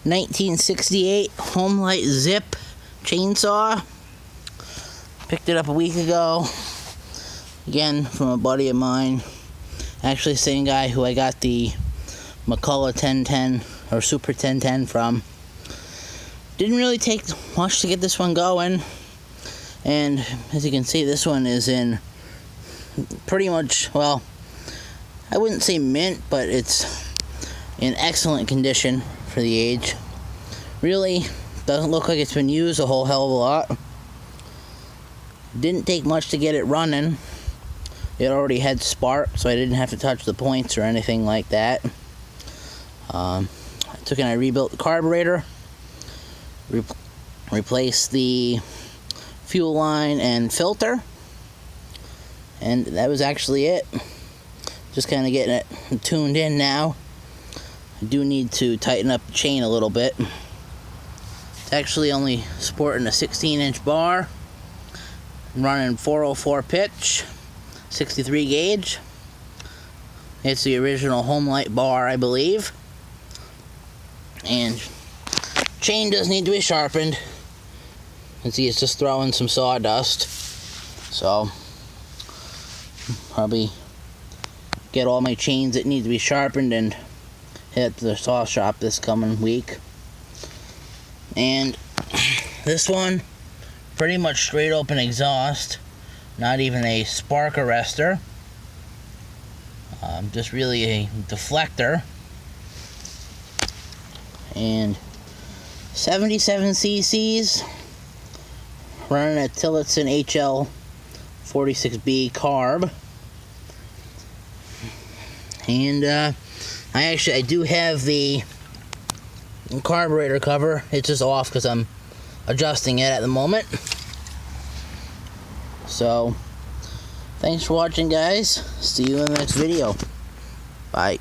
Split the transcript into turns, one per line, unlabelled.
1968 Homelite Zip chainsaw. Picked it up a week ago. Again, from a buddy of mine. Actually, same guy who I got the McCullough 1010 or Super 1010 from. Didn't really take much to get this one going. And as you can see, this one is in pretty much, well, I wouldn't say mint, but it's in excellent condition for the age. Really doesn't look like it's been used a whole hell of a lot. Didn't take much to get it running. It already had spark, so I didn't have to touch the points or anything like that. I took and I rebuilt the carburetor, replaced the fuel line and filter, and that was actually it. Just kind of getting it tuned in now. I do need to tighten up the chain a little bit. It's actually only sporting a 16-inch bar, running 404 pitch, 63 gauge. It's the original Homelite bar, I believe. And chain does need to be sharpened. You can see it's just throwing some sawdust. So, probably get all my chains that need to be sharpened and hit the saw shop this coming week. And this one, pretty much straight open exhaust. Not even a spark arrestor. Just really a deflector. And 77 cc's, running a Tillotson HL 46B carb. And I do have the carburetor cover. It's just off because I'm adjusting it at the moment. So, thanks for watching, guys. See you in the next video. Bye.